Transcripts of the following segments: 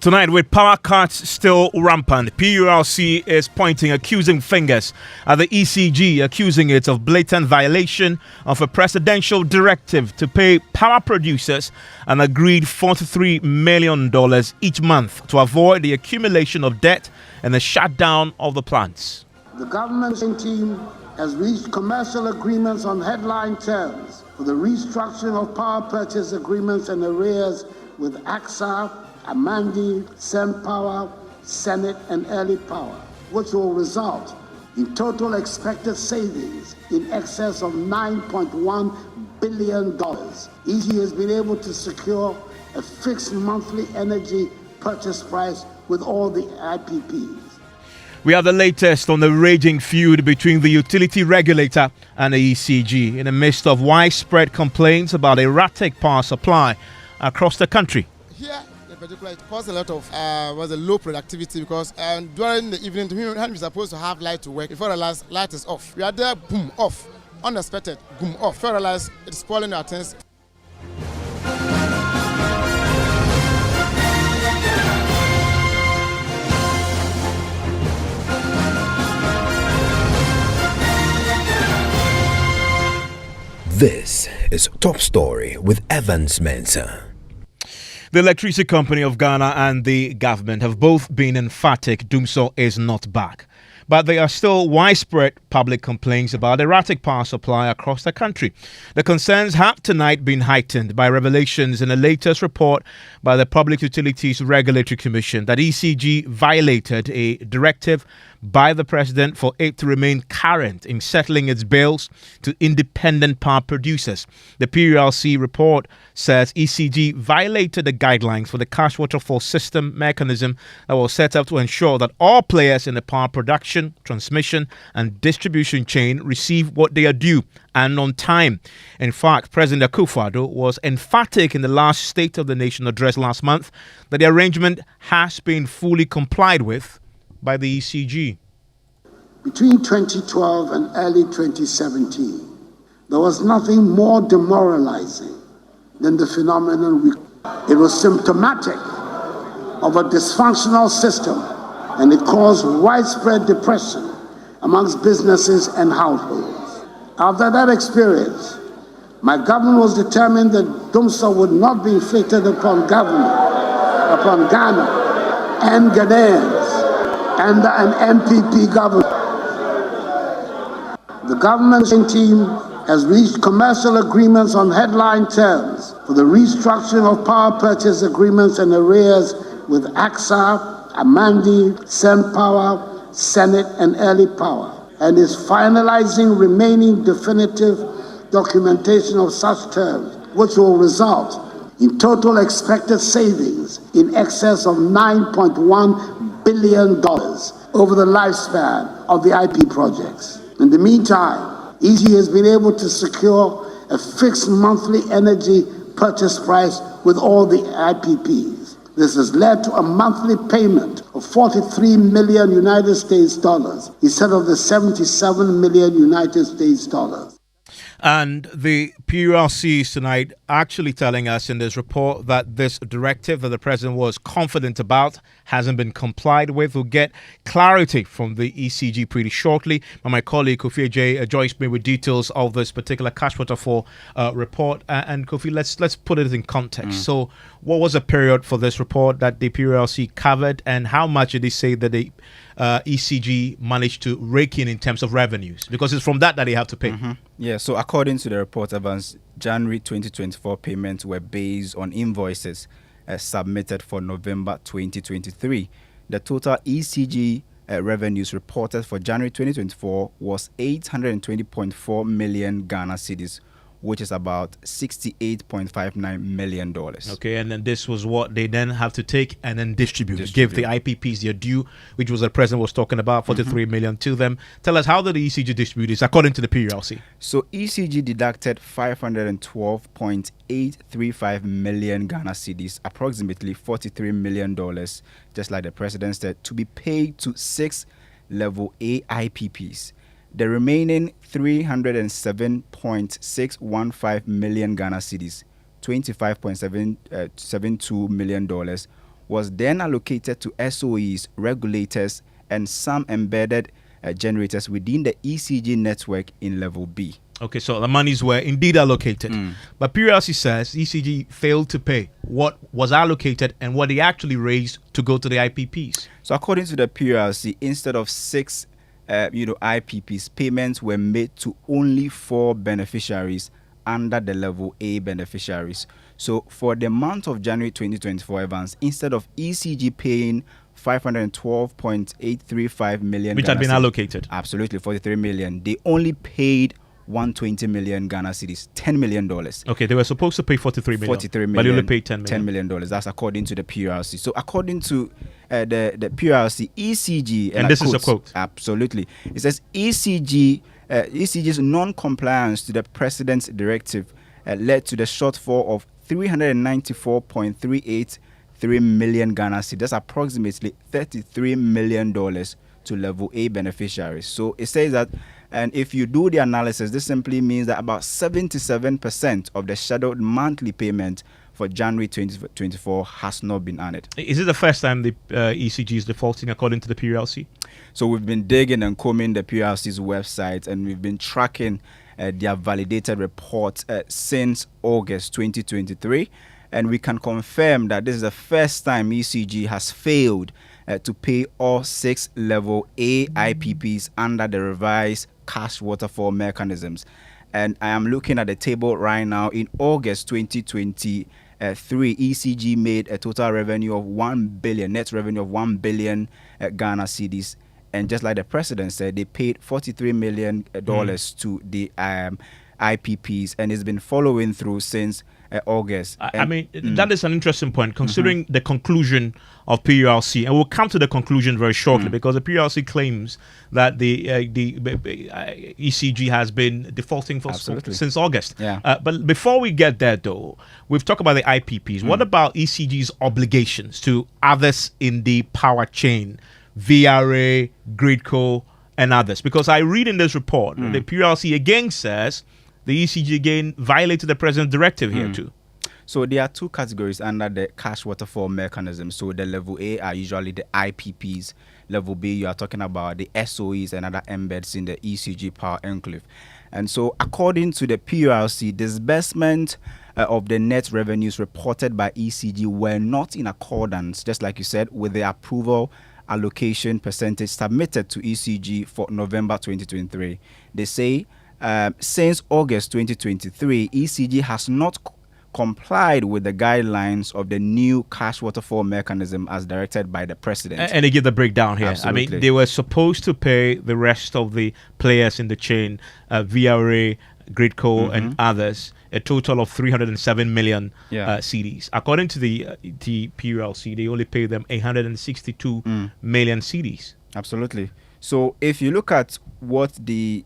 Tonight, with power cuts still rampant, PURC is pointing accusing fingers at the ECG, accusing it of blatant violation of a presidential directive to pay power producers an agreed $43 million each month to avoid the accumulation of debt and the shutdown of the plants. The government team has reached commercial agreements on headline terms for the restructuring of power purchase agreements and arrears with Ackah, Amandi, Power, Senate, and Early Power, which will result in total expected savings in excess of $9.1 billion. EG has been able to secure a fixed monthly energy purchase price with all the IPPs. We have the latest on the raging feud between the utility regulator and the ECG in the midst of widespread complaints about erratic power supply across the country. Here, in particular, it caused a lot of low productivity because during the evening, when we're supposed to have light to work, before the light is off. We are there, boom, off. Unexpected, boom, off. Before the light, it's spoiling our things. This is Top Story with Evans Mensah. The Electricity Company of Ghana and the government have both been emphatic Dumsor is not back. But there are still widespread public complaints about erratic power supply across the country. The concerns have tonight been heightened by revelations in the latest report by the Public Utilities Regulatory Commission that ECG violated a directive by the president for it to remain current in settling its bills to independent power producers. The PURC report says ECG violated the guidelines for the cash waterfall system mechanism that was set up to ensure that all players in the power production, transmission and distribution chain receive what they are due and on time. In fact, President Ackah was emphatic in the last State of the Nation address last month that the arrangement has been fully complied with by the ECG. Between 2012 and early 2017, there was nothing more demoralizing than the phenomenon. It was symptomatic of a dysfunctional system, and it caused widespread depression amongst businesses and households. After that experience, my government was determined that Dumsor would not be inflicted upon Ghana and Ghanaians under an MPP government. The government team has reached commercial agreements on headline terms for the restructuring of power purchase agreements and arrears with Ackah, Amandi, Power, Senate, and Early Power, and is finalizing remaining definitive documentation of such terms, which will result in total expected savings in excess of $9.1 billion over the lifespan of the IP projects. In the meantime, EG has been able to secure a fixed monthly energy purchase price with all the IPPs. This has led to a monthly payment of $43 million United States dollars instead of the $77 million United States dollars. And the PURC is tonight actually telling us in this report that this directive that the president was confident about hasn't been complied with. We'll get clarity from the ECG pretty shortly. But my colleague Kofi J joins me with details of this particular cash waterfall report. And Kofi, let's put it in context. So what was the period for this report that the PURC covered, and how much did they say that the ECG managed to rake in terms of revenues? Because it's from that they have to pay. Yeah, so according to the report, Evans, January 2024 payments were based on invoices submitted for November 2023. The total ECG revenues reported for January 2024 was 820.4 million Ghana cedis, which is about $68.59 million. Okay, and then this was what they then have to take and then distribute. Give the IPPs their due, which was the president was talking about, 43 million to them. Tell us, how did the ECG distribute this according to the PURC? So ECG deducted 512.835 million Ghana cedis, approximately $43 million, just like the president said, to be paid to 6 level A IPPs. The remaining 307.615 million Ghana cedis, $25.772 million, was then allocated to SOEs, regulators, and some embedded generators within the ECG network in level B. Okay, so the monies were indeed allocated. But PURC says ECG failed to pay what was allocated and what they actually raised to go to the IPPs. So according to the PURC, instead of 6 IPPs, payments were made to only 4 beneficiaries under the level A beneficiaries. So for the month of January 2024, Evans, instead of ECG paying 512.835 million, which had been allocated, absolutely 43 million, they only paid 120 million Ghana cedis, $10 million. Okay, they were supposed to pay 43 million. 43 million. But they only paid $10 million. $10 million. That's according to the PURC. So according to the PURC, ECG... And this is a quote. Absolutely. It says ECG's non-compliance to the President's directive led to the shortfall of 394.383 million Ghana cedis. That's approximately $33 million to level A beneficiaries. So it says that, and if you do the analysis, this simply means that about 77% of the scheduled monthly payment for January 2024 has not been honored. Is it the first time the ECG is defaulting according to the PURC? So we've been digging and combing the PURC's website, and we've been tracking their validated report since August 2023. And we can confirm that this is the first time ECG has failed to pay all 6 level A IPPs under the revised cash waterfall mechanisms. And I am looking at the table right now. In August 2023, ECG made a total revenue of 1 billion, net revenue of 1 billion Ghana cedis. And just like the president said, they paid $43 million to the IPPs, and it's been following through since August. I mean, that is an interesting point, considering the conclusion of PURC, and we'll come to the conclusion very shortly, because the PURC claims that the ECG has been defaulting since August. Yeah. But before we get there, though, we've talked about the IPPs. What about ECG's obligations to others in the power chain, VRA, Gridco, and others? Because I read in this report, the PURC again says the ECG again violated the president's directive here too. So there are 2 categories under the cash waterfall mechanism. So the level A are usually the IPPs. Level B, you are talking about the SOEs and other embeds in the ECG power enclave. And so according to the PURC, disbursement of the net revenues reported by ECG were not in accordance, just like you said, with the approval allocation percentage submitted to ECG for November 2023. They say since August 2023, ECG has not complied with the guidelines of the new cash waterfall mechanism as directed by the president. And they give the breakdown here. Absolutely. I mean, they were supposed to pay the rest of the players in the chain, VRA, Gridco, and others, a total of 307 million CDs. According to the PULC, they only paid them 862 million CDs. Absolutely. So if you look at what the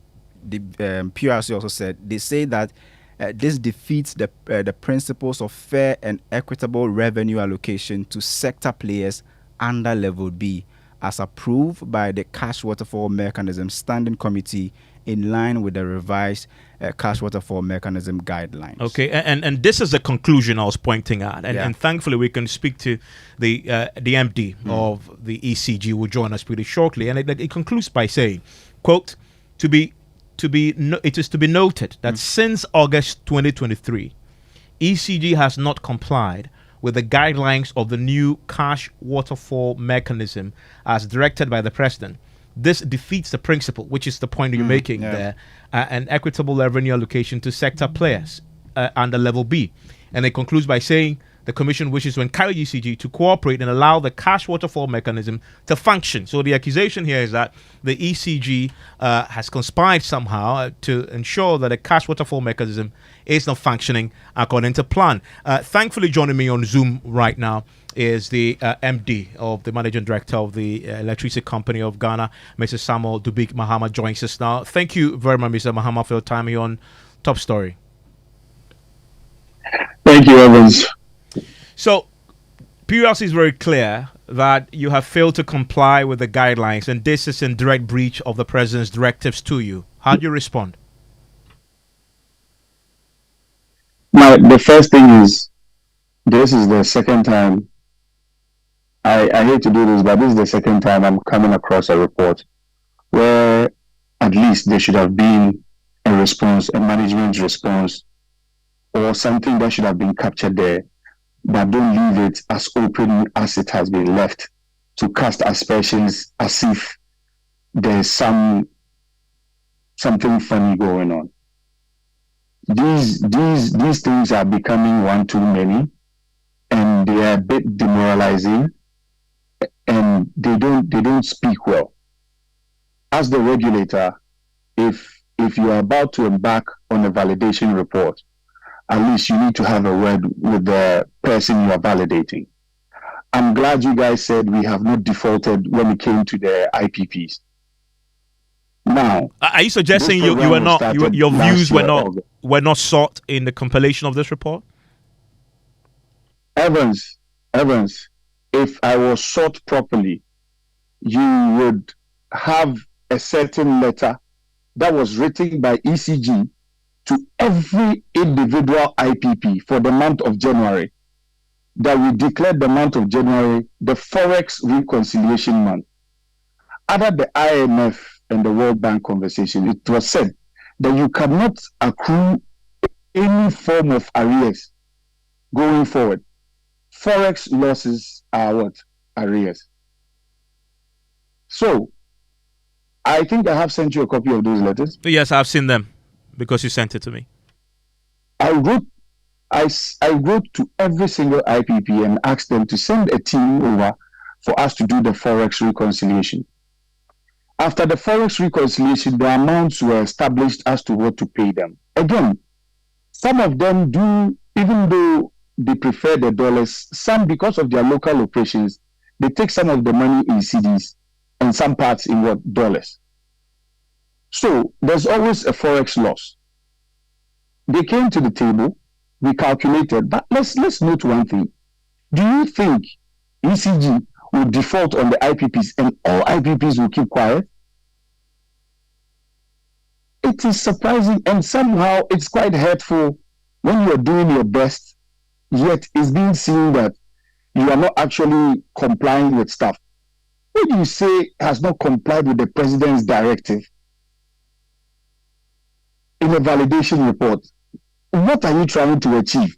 PURC also said, they say that this defeats the principles of fair and equitable revenue allocation to sector players under level B, as approved by the Cash Waterfall Mechanism Standing Committee in line with the revised Cash Waterfall Mechanism guidelines. Okay, and this is the conclusion I was pointing at, and thankfully we can speak to the MD of the ECG, who will join us pretty shortly, and it concludes by saying, quote, it is to be noted that since August 2023, ECG has not complied with the guidelines of the new cash waterfall mechanism as directed by the president. This defeats the principle, which is the point you're making there, an equitable revenue allocation to sector players under level B. And it concludes by saying the Commission wishes to encourage ECG to cooperate and allow the cash waterfall mechanism to function. So the accusation here is that the ECG has conspired somehow to ensure that the cash waterfall mechanism is not functioning according to plan. Thankfully, joining me on Zoom right now is the MD of the Managing Director of the Electricity Company of Ghana, Mr. Samuel Dubik. Mahama joins us now. Thank you very much, Mr. Mahama, for your time here on Top Story. Thank you, Evans. So, PURC is very clear that you have failed to comply with the guidelines, and this is in direct breach of the president's directives to you. How do you respond? The first thing is, this is the second time I hate to do this, but this is the second time I'm coming across a report where at least there should have been a response, a management response, or something that should have been captured there, but don't leave it as open as it has been left to cast aspersions as if there's something funny going on. These things are becoming one too many, and they are a bit demoralizing, and they don't speak well. As the regulator, if you are about to embark on a validation report, at least you need to have a word with the person you are validating. I'm glad you guys said we have not defaulted when it came to the IPPs. Now, are you suggesting your views were not sought in the compilation of this report? Evans, if I was sought properly, you would have a certain letter that was written by ECG to every individual IPP for the month of January, that we declared the month of January the Forex reconciliation month. Under the IMF and the World Bank conversation, it was said that you cannot accrue any form of arrears going forward. Forex losses are what? Arrears. So, I think I have sent you a copy of those letters. Yes, I've seen them because you sent it to me. I wrote to every single IPP and asked them to send a team over for us to do the Forex reconciliation. After the Forex reconciliation, the amounts were established as to what to pay them. Again, some of them do, even though they prefer the dollars, some, because of their local operations, they take some of the money in CDs and some parts in what? Dollars. So there's always a Forex loss. They came to the table, we calculated, but let's note one thing. Do you think ECG will default on the IPPs and all IPPs will keep quiet? It is surprising, and somehow it's quite hurtful when you're doing your best, yet it's being seen that you are not actually complying with stuff. What do you say has not complied with the president's directive in a validation report? What are you trying to achieve?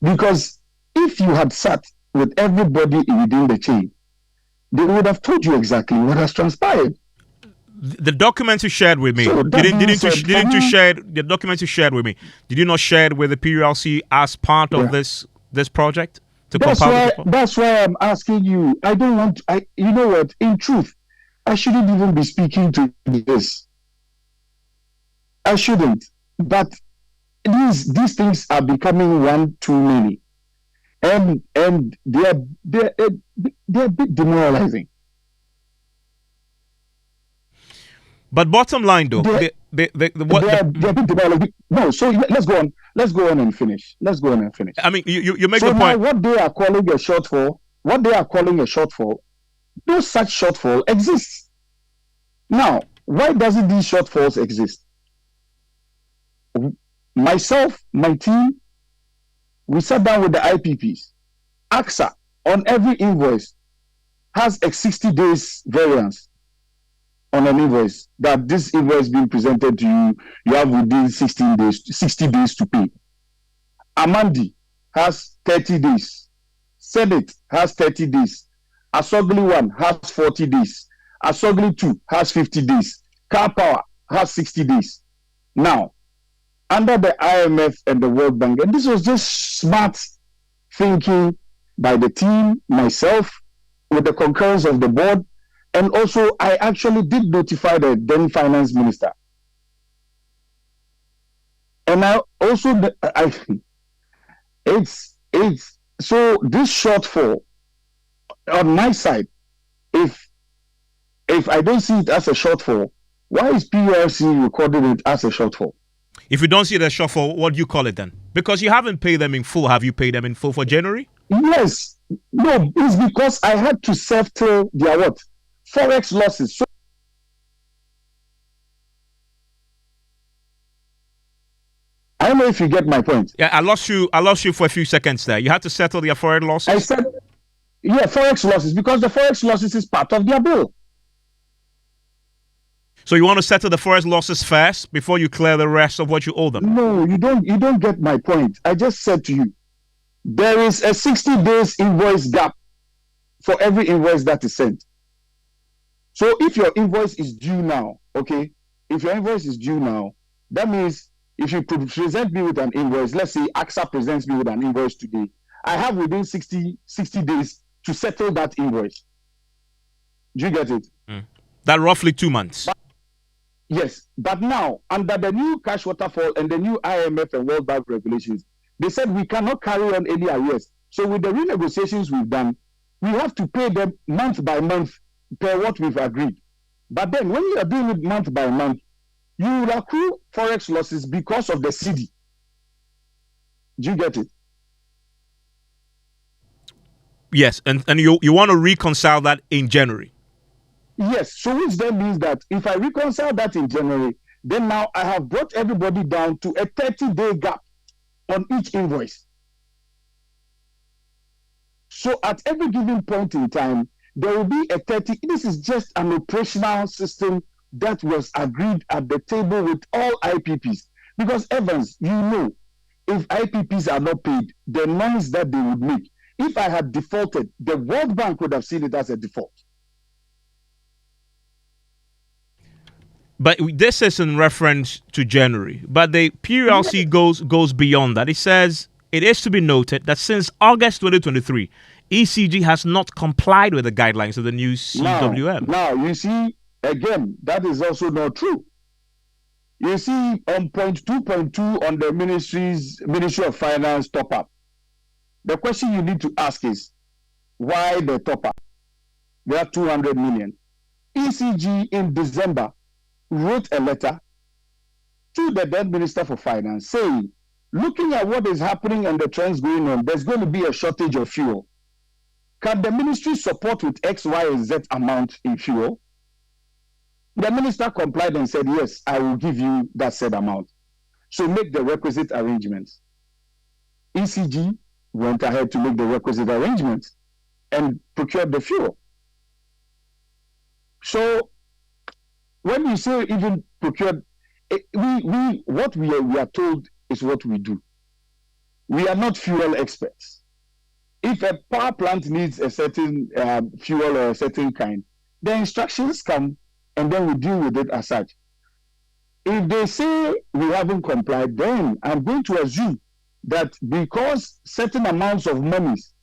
Because if you had sat with everybody within the chain, they would have told you exactly what has transpired. The documents you shared with me, didn't you share the documents you shared with me? Did you not share it with the PURC as part of this project? That's why I'm asking you. I don't want. You know what? In truth, I shouldn't even be speaking to this. I shouldn't. But these things are becoming one too many, and they're a bit demoralizing. But bottom line, though, they're a bit demoralizing. No, so let's go on. Let's go on and finish. I mean, you make so the point. Now what they are calling a shortfall, no such shortfall exists. Now, why doesn't these shortfalls exist? Myself, my team, we sat down with the IPPs. Ackah on every invoice has a 60 days variance on an invoice, that this invoice being presented to you, you have within 60 days to pay. Amandi has 30 days. Senate has 30 days. Asogli 1 has 40 days. Asogli 2 has 50 days. Car Power has 60 days. Now, under the IMF and the World Bank, and this was just smart thinking by the team, myself, with the concurrence of the board, and also I actually did notify the then finance minister. And I also, it's so this shortfall on my side, if I don't see it as a shortfall, why is PURC recording it as a shortfall? If you don't see it as a shortfall, what do you call it then? Because you haven't paid them in full. Have you paid them in full for January? Yes. No, it's because I had to settle their what? Forex losses. So I don't know if you get my point. Yeah, I lost you for a few seconds there. You had to settle their foreign losses. I said, Yeah, forex losses, because the forex losses is part of their bill. So you want to settle the forex losses first before you clear the rest of what you owe them? No, you don't get my point. I just said to you, there is a 60 days invoice gap for every invoice that is sent. So if your invoice is due now, okay, if your invoice is due now, that means if you could present me with an invoice, let's say Ackah presents me with an invoice today, I have within 60 days to settle that invoice. Do you get it? That roughly 2 months. Yes, but now under the new cash waterfall and the new IMF and World Bank regulations, they said we cannot carry on any arrears. So with the renegotiations we've done, we have to pay them month by month per what we've agreed. But then when you are doing it month by month, you will accrue forex losses because of the CD. Do you get it? Yes, and you want to reconcile that in January. Yes, so which then means that if I reconcile that in January, then now I have brought everybody down to a 30-day gap on each invoice. So at every given point in time, there will be a 30. This is just an operational system that was agreed at the table with all IPPs. Because Evans, you know, if IPPs are not paid, the noise that they would make. If I had defaulted, the World Bank would have seen it as a default. But this is in reference to January. But the PURC goes beyond that. It says it is to be noted that since August 2023, ECG has not complied with the guidelines of the new CWM. Now you see, again, that is also not true. You see, on point 2.2 on the Ministry of Finance top up, the question you need to ask is, why the top up? There are 200 million. ECG in December wrote a letter to the then Minister for Finance saying, looking at what is happening and the trends going on, there's going to be a shortage of fuel. Can the ministry support with X, Y, and Z amount in fuel? The minister complied and said, yes, I will give you that said amount. So make the requisite arrangements. ECG went ahead to make the requisite arrangements and procured the fuel. So when you say even procured, what we are told is what we do. We are not fuel experts. If a power plant needs a certain fuel or a certain kind, the instructions come and then we deal with it as such. If they say we haven't complied, then I'm going to assume that because certain amounts of monies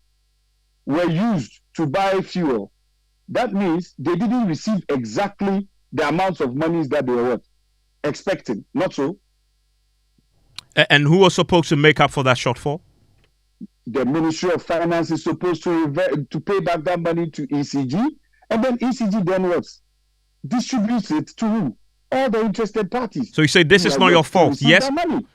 were used to buy fuel, that means they didn't receive exactly the amounts of monies that they were expecting. Not so. And who was supposed to make up for that shortfall? The Ministry of Finance is supposed to pay back that money to ECG, and then ECG then what? Distributes it to who? All the interested parties. So you say this is not your fault. Yes.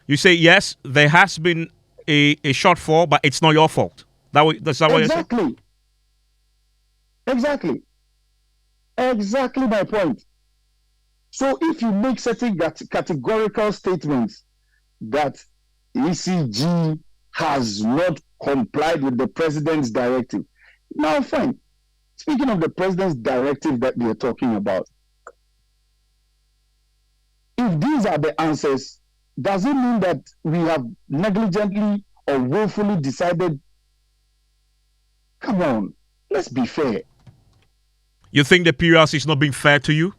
You say yes, there has been a shortfall, but it's not your fault. That's that what you're saying? Exactly my point. So if you make certain categorical statements that ECG has not complied with the president's directive, now fine. Speaking of the president's directive that they're talking about, if these are the answers, does it mean that we have negligently or willfully decided? Come on, let's be fair. You think the PURC is not being fair to you?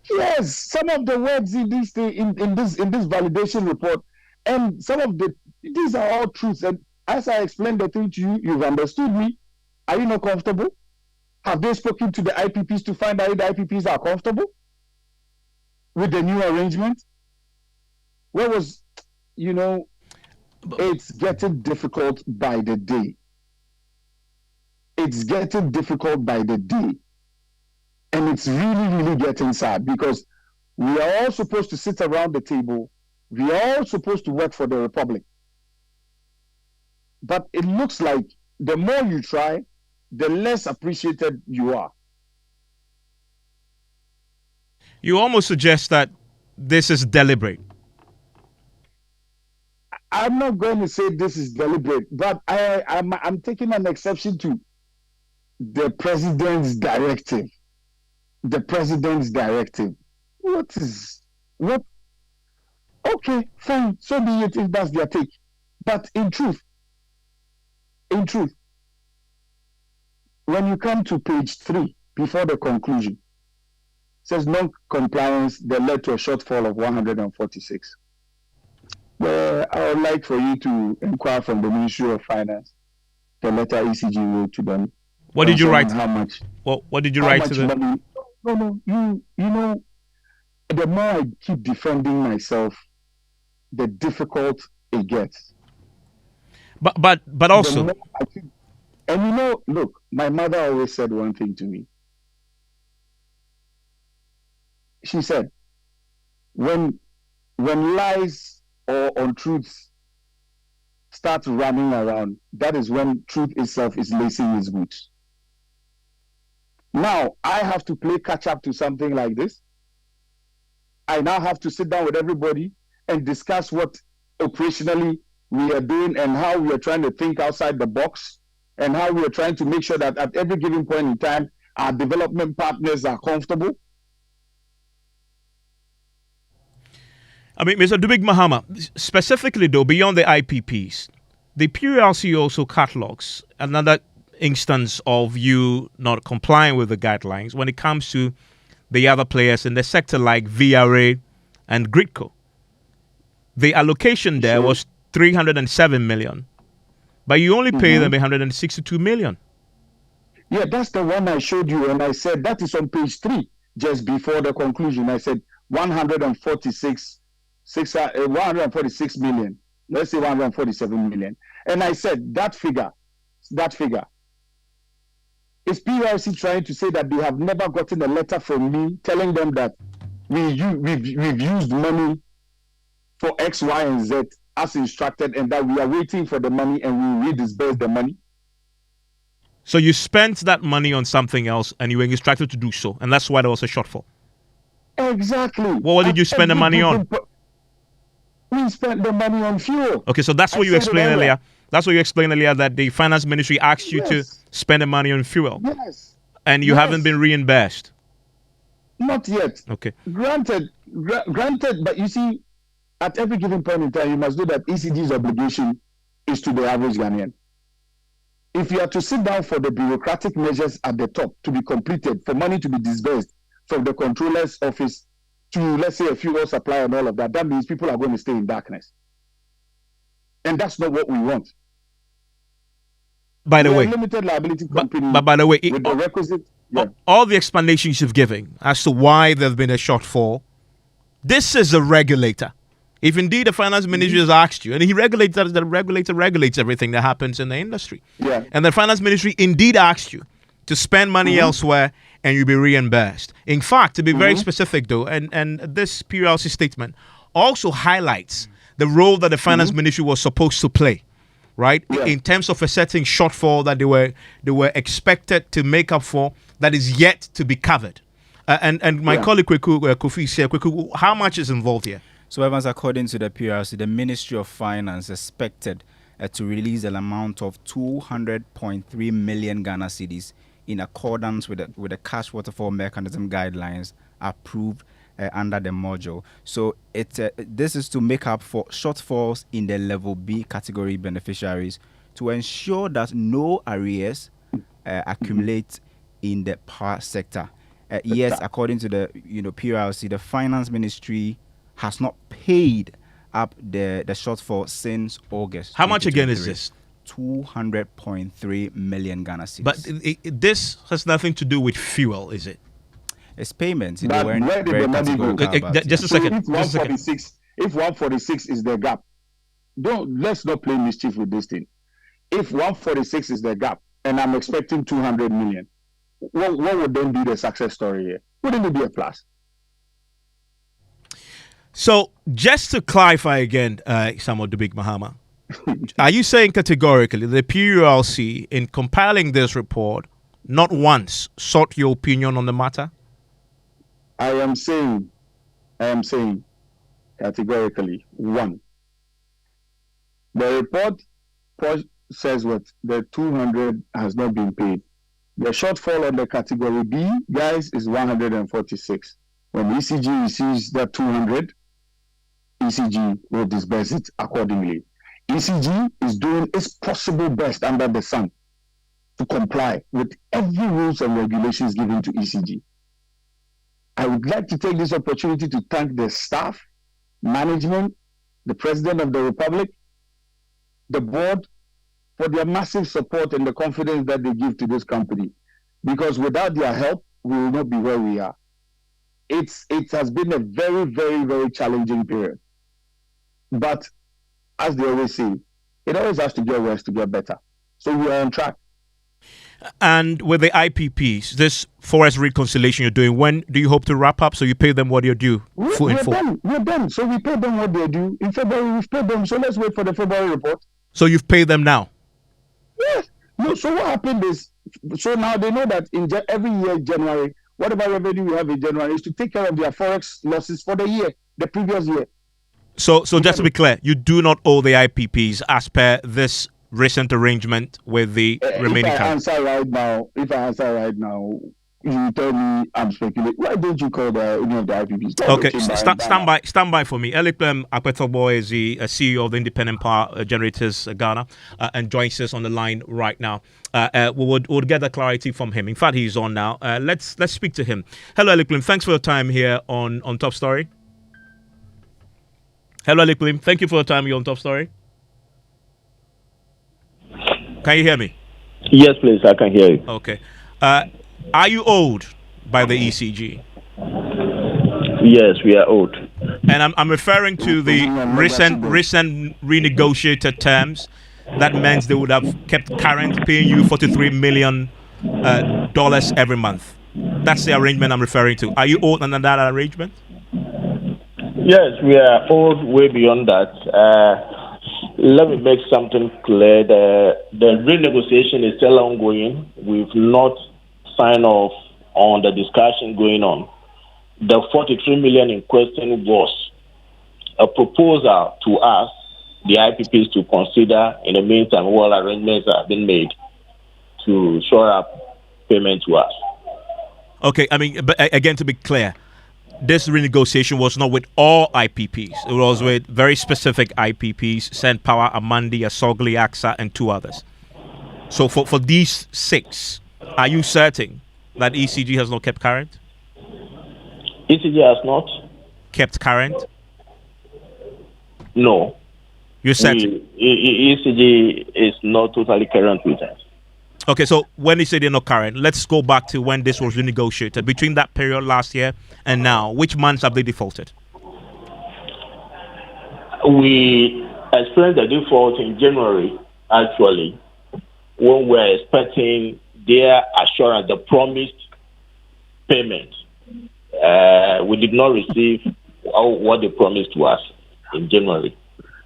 Yes, some of the words in this validation report, and some of these are all truths. And as I explained the thing to you, you've understood me. Are you not comfortable? Have they spoken to the IPPs to find out if the IPPs are comfortable with the new arrangement? It's getting difficult by the day. It's getting difficult by the day. And it's really, really getting sad because we are all supposed to sit around the table. We are all supposed to work for the Republic. But it looks like the more you try, the less appreciated you are. You almost suggest that this is deliberate. I'm not going to say this is deliberate, but I'm taking an exception to the president's directive. The president's directive. What? Okay, fine. So be it if that's their take. But in truth, when you come to page 3, before the conclusion, it says non-compliance that led to a shortfall of 146. Well, I would like for you to inquire from the Ministry of Finance the letter ECG wrote to them. What did you write? How much? What did you write to them? Money? No. You know, the more I keep defending myself, the difficult it gets. But also, and you know, look, my mother always said one thing to me. She said, when lies or untruths start running around, that is when truth itself is lacing its boots. Now I have to play catch up to something like this. I now have to sit down with everybody and discuss what operationally we are doing and how we are trying to think outside the box and how we are trying to make sure that at every given point in time, our development partners are comfortable. I mean, Mr. Dubik Mahama, specifically though, beyond the IPPs, the PURC also catalogs another instance of you not complying with the guidelines when it comes to the other players in the sector like VRA and Gridco. The allocation there was 307 million, but you only pay them 162 million. Yeah, that's the one I showed you, and I said that is on page 3, just before the conclusion. I said 146 million. Let's say 147 million. And I said that figure is PURC trying to say that they have never gotten a letter from me telling them that we've used money for X, Y, and Z as instructed, and that we are waiting for the money and we redisburse the money. So you spent that money on something else and you were instructed to do so, and that's why there was a shortfall. Exactly. Well, what did you spend the money on? We spent the money on fuel. Okay, so that's what you explained earlier. That's what you explained earlier, that the finance ministry asked you to spend the money on fuel. Yes. And you haven't been reimbursed. Not yet. Okay. Granted, but you see, at every given point in time, you must know that ECG's obligation is to the average Ghanaian. If you are to sit down for the bureaucratic measures at the top to be completed, for money to be disbursed from the controller's office to, let's say, a fuel supply and all of that, that means people are going to stay in darkness. And that's not what we want. By the way, limited liability company. But by the way, with the requisite, all the explanations you've given as to why there's been a shortfall, this is a regulator. If indeed the finance ministry has asked you, and the regulator regulates everything that happens in the industry. Yeah. And the finance ministry indeed asked you to spend money elsewhere and you'll be reimbursed. In fact, to be very specific though, and this PURC statement also highlights the role that the finance ministry was supposed to play, right? Yeah. In terms of a certain shortfall that they were expected to make up for that is yet to be covered. And my colleague Kofi said, how much is involved here? So, Evans, according to the PURC, the Ministry of Finance expected to release an amount of 200.3 million Ghana cedis in accordance with the cash waterfall mechanism guidelines approved under the module. So this is to make up for shortfalls in the level B category beneficiaries to ensure that no arrears accumulate in the power sector. Yes, according to the PURC, the Finance Ministry has not paid up the shortfall since August. How much again is this? 200.3 million Ghana cedis. But this has nothing to do with fuel, is it? It's payments. But where did the money go? Just a second. If 146 is the gap, let's not play mischief with this thing. If 146 is the gap, and I'm expecting 200 million, what would then be the success story here? Wouldn't it be a plus? So, just to clarify again, Samuel Dubik Mahama, are you saying categorically the PURC, in compiling this report, not once sought your opinion on the matter? I am saying categorically, one. The report says what the 200 has not been paid. The shortfall on the category B, guys, is 146. When ECG receives that 200, ECG will disburse it accordingly. ECG is doing its possible best under the sun to comply with every rules and regulations given to ECG. I would like to take this opportunity to thank the staff, management, the President of the Republic, the board, for their massive support and the confidence that they give to this company. Because without their help, we will not be where we are. It has been a very, very, very challenging period. But as they always say, it always has to get worse to get better. So we are on track. And with the IPPs, this forest reconciliation you're doing, when do you hope to wrap up so you pay them what you're due? We're done. So we pay them what they're due. In February, we've paid them. So let's wait for the February report. So you've paid them now? Yes. No, so what happened is, so now they know that every year, January, whatever revenue we have in January is to take care of their forex losses for the previous year. So just to be clear, you do not owe the IPPs as per this recent arrangement with the remaining countries. If I answer right now, you tell me I'm speculating. Why don't you call any of the IPPs? Okay, stand by for me. Elikplim Apetorgbor is the CEO of the Independent Power Generators Ghana and joins us on the line right now. We'll get the clarity from him. In fact, he's on now. Let's speak to him. Hello, Elikplim. Thanks for your time here on Top Story. Hello, Elikplim. Thank you for your time here on Top Story. Can you hear me? Yes, please. I can hear you. Okay. Are you owed by the ECG? Yes, we are owed. And I'm referring to the recent renegotiated terms. That meant they would have kept current, paying you $43 million every month. That's the arrangement I'm referring to. Are you owed under that arrangement? Yes, we are owed way beyond that. Let me make something clear. The renegotiation is still ongoing. We've not signed off on the discussion going on. The $43 million in question was a proposal to us, the IPPs, to consider in the meantime while arrangements have been made to shore up payment to us. Okay, I mean, but again, to be clear, this renegotiation was not with all IPPs. It was with very specific IPPs, Send Power, Amandi, Asogli, Ackah, and two others. So for these 6, are you certain that ECG has not kept current? ECG has not kept current? No. You're certain? ECG is not totally current with us. Okay, so when you say they're not current, let's go back to when this was renegotiated. Between that period last year and now, which months have they defaulted? We experienced the default in January, actually, when we're expecting their assurance, the promised payment. We did not receive what they promised to us in January.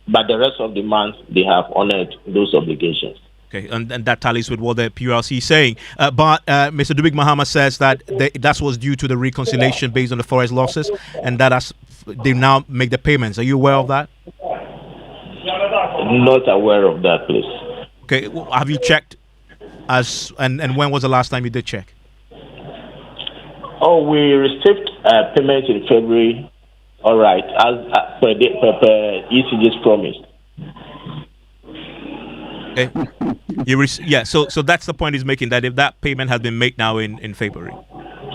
But the rest of the month, they have honored those obligations. Okay, and that tallies with what the PURC is saying. But Mr. Dubik Mahama says that that was due to the reconciliation based on the forest losses, and that they now make the payments. Are you aware of that? Not aware of that, please. Okay, have you checked? And when was the last time you did check? Oh, we received payment in February. All right, as per ECG's promise. Okay. So that's the point he's making, that if that payment has been made now in February.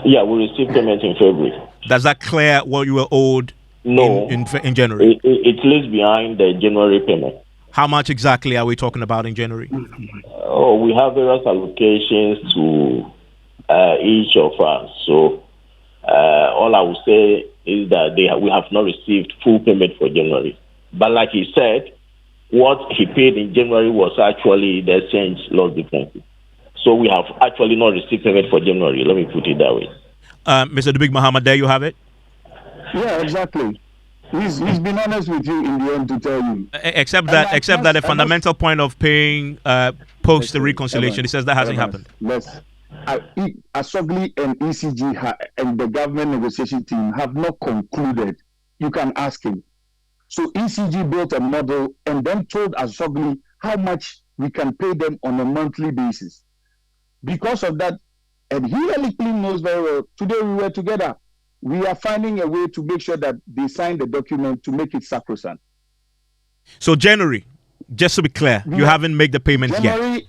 Yeah, we received payment in February. Does that clear what you were owed in January? It lays behind the January payment. How much exactly are we talking about in January? Oh, we have various allocations to each of us. So all I will say is that we have not received full payment for January. But like he said, what he paid in January was actually the exchange loss difference. So we have actually not received payment for January. Let me put it that way. Mr. Dubik Mahama, there you have it. Yeah, exactly. He's been honest with you in the end to tell you. Except that the fundamental point of paying post the reconciliation, he says that hasn't happened. Asogli and ECG and the government negotiation team have not concluded. You can ask him. So ECG built a model and then told Asogli how much we can pay them on a monthly basis. Because of that, And he, Elikplim, knows very well. Today we were together. We are finding a way to make sure that they sign the document to make it sacrosanct. So January, just to be clear, you haven't made the payment January,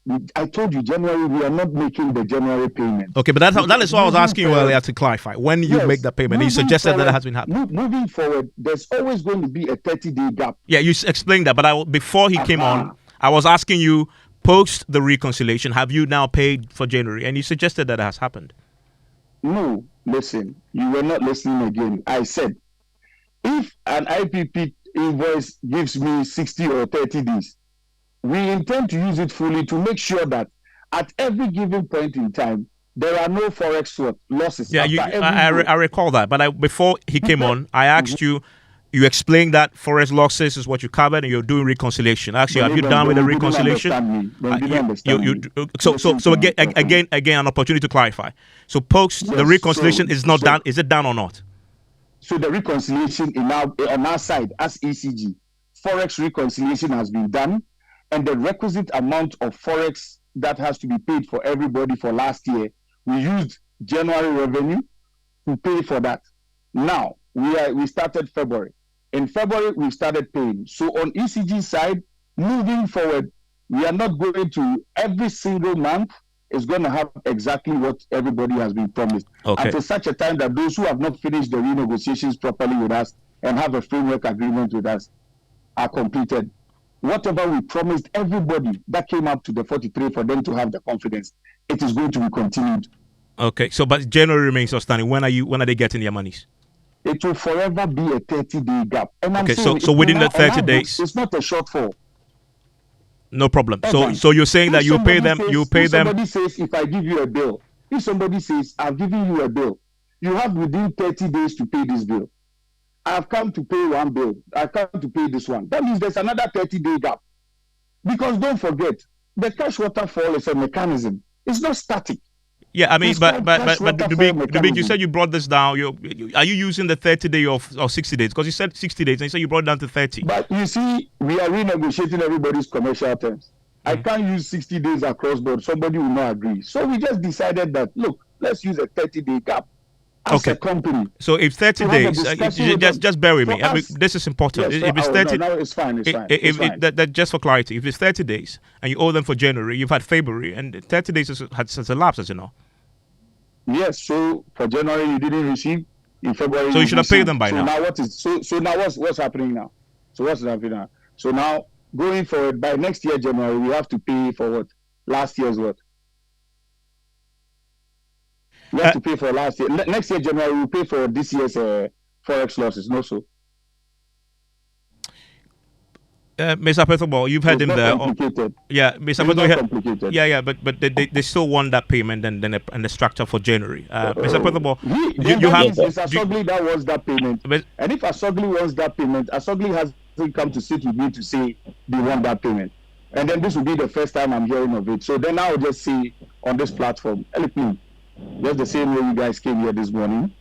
yet. I told you, January, we are not making the January payment. Okay, but that is what I was asking you earlier to clarify. When you make the payment, you suggested that it has been happening. Moving forward, there's always going to be a 30-day gap. Yeah, you explained that, but before he came on, I was asking you, post the reconciliation, have you now paid for January? And you suggested that it has happened. No, listen, you were not listening again. I said, if an IPP invoice gives me 60 or 30 days, we intend to use it fully to make sure that at every given point in time, there are no forex losses. Yeah, I recall that. But before he came on, I asked you, you explained that forex losses is what you covered, and you're doing reconciliation. Actually, have you done with the reconciliation? So again, an opportunity to clarify. So post the reconciliation is not done. Is it done or not? So the reconciliation on our side as ECG, forex reconciliation has been done, and the requisite amount of forex that has to be paid for everybody for last year, we used January revenue to pay for that. Now we started February. In February we started paying. So on ECG side, moving forward, we are not going to every single month is going to have exactly what everybody has been promised. Okay. Until such a time that those who have not finished the renegotiations properly with us and have a framework agreement with us are completed. Whatever we promised everybody that came up to the 43 for them to have the confidence, it is going to be continued. Okay, so but January remains outstanding. When are they getting their monies? It will forever be a 30-day gap. And okay, so within the 30 days, it's not a shortfall. No problem. So you're saying that you pay them. Somebody says, if I give you a bill, if somebody says, I've given you a bill, you have within 30 days to pay this bill. I've come to pay one bill. I've come to pay this one. That means there's another 30-day gap. Because don't forget, the cash waterfall is a mechanism. It's not static. Yeah, I mean, but Dubik, you said you brought this down. Are you using the 30 day or 60 days? Because you said 60 days and you said you brought it down to 30. But you see, we are renegotiating everybody's commercial terms. I can't use 60 days across board. Somebody will not agree. So we just decided that, look, let's use a 30-day gap as a company. So if 30 days, just bear with me. I mean, this is important. Yes, if it's 30, no, it's fine. Just for clarity, if it's 30 days and you owe them for January, you've had February, and 30 days has elapsed, as you know. Yes, so for January you didn't receive, in February. So you should have paid them by now. So now what's happening now? So what's happening now? So now going forward, by next year January, we have to pay for what? Last year's what? We have to pay for last year. Next year January we'll pay for this year's forex losses. No, so. Mr. Apetorgbor, you've had him there. Yeah, Mr. Apetorgbor. Yeah, but they still want that payment and the structure for January. Mr. Apetorgbor, Asogli that wants that payment. And if Asogli wants that payment, Asogli hasn't come to sit with me to say they want that payment. And then this will be the first time I'm hearing of it. So then I'll just say on this platform, Elikplim, just the same way you guys came here this morning,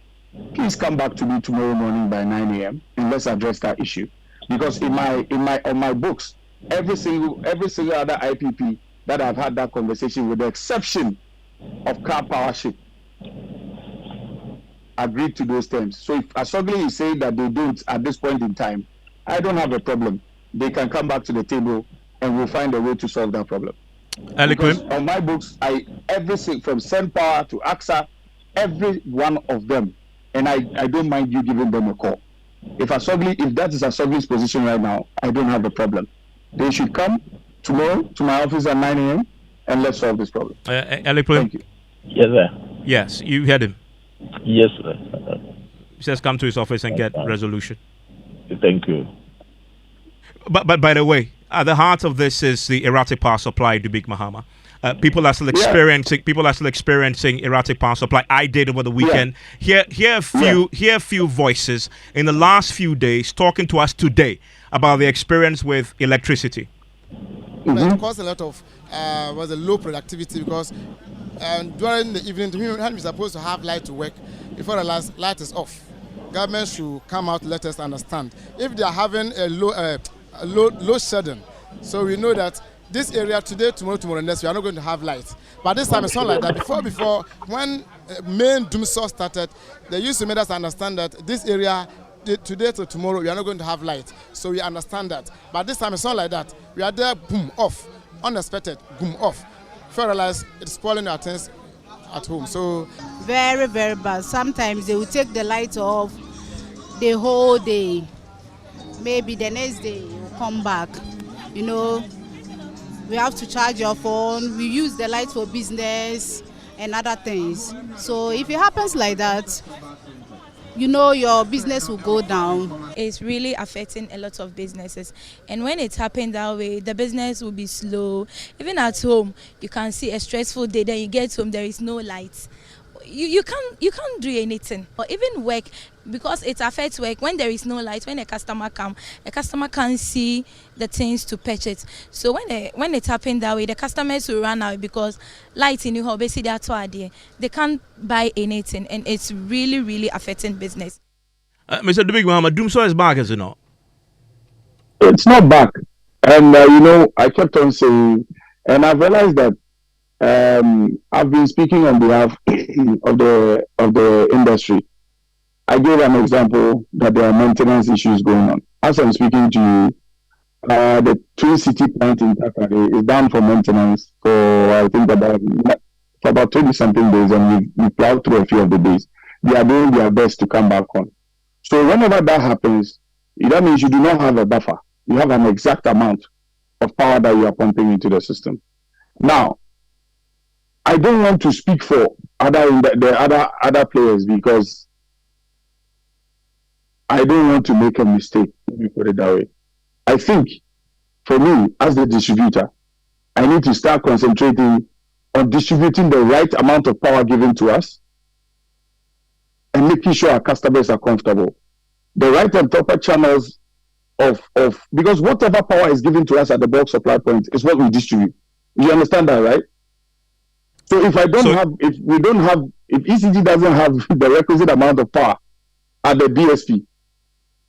please come back to me tomorrow morning by 9 a.m. and let's address that issue. Because on my books, every single other IPP that I've had that conversation with, the exception of Car Powership, agreed to those terms. So if Asogli is saying that they don't at this point in time, I don't have a problem. They can come back to the table and we'll find a way to solve that problem. Elikplim? On my books, everything from SendPower to Ackah, every one of them, and I don't mind you giving them a call. If that is Asogli's position right now, I don't have a problem. They should come tomorrow to my office at 9 a.m. and let's solve this problem. Elikplim? Thank you. Yes, sir. Yes, you heard him. Yes, sir. He says come to his office and get resolution. Thank you. But by the way, at the heart of this is the erratic power supply, Dubik Mahama. People are still experiencing erratic power supply. I did over the weekend. Hear a few voices in the last few days talking to us today about the experience with electricity. It caused a lot of was a low productivity because during the evening, we're supposed to have light to work. Before the light is off, government should come out, let us understand if they are having a load shedding. So we know that this area today, tomorrow, next, we are not going to have light. But this time it's not like that. Before, when main Dumsor started, they used to make us understand that this area, today to tomorrow, we are not going to have light. So we understand that. But this time it's not like that. We are there, boom, off. Unexpected, boom, off. Before I realize it's spoiling our things at home. So very, very bad. Sometimes they will take the light off the whole day. Maybe the next day you come back. You know, we have to charge your phone. We use the light for business and other things. So if it happens like that, you know your business will go down. It's really affecting a lot of businesses, and when it happens that way, the business will be slow. Even at home, you can see a stressful day, then you get home, there is no light. You can't do anything, or even work, because it affects work. When there is no light, when a customer can't see the things to purchase. So when it happens that way, the customers will run out because light in the home, basically that's why they can't buy anything, and it's really affecting business. Mr. Dubik, Mahama, Dumsor is back, is it not? It's not back. And, you know, I kept on saying, and I've realized that I've been speaking on behalf of the industry. I gave an example that there are maintenance issues going on. As I'm speaking to you, the Twin City plant in Ackah is down for maintenance for, I think, about 20-something days, and we plowed through a few of the days. They are doing their best to come back on. So whenever that happens, that means you do not have a buffer. You have an exact amount of power that you are pumping into the system. Now, I don't want to speak for the other players, because I don't want to make a mistake. Let me put it that way. I think, for me, as the distributor, I need to start concentrating on distributing the right amount of power given to us and making sure our customers are comfortable. The right and proper channels because whatever power is given to us at the bulk supply point is what we distribute. You understand that, right? So if ECG doesn't have the requisite amount of power at the DSP,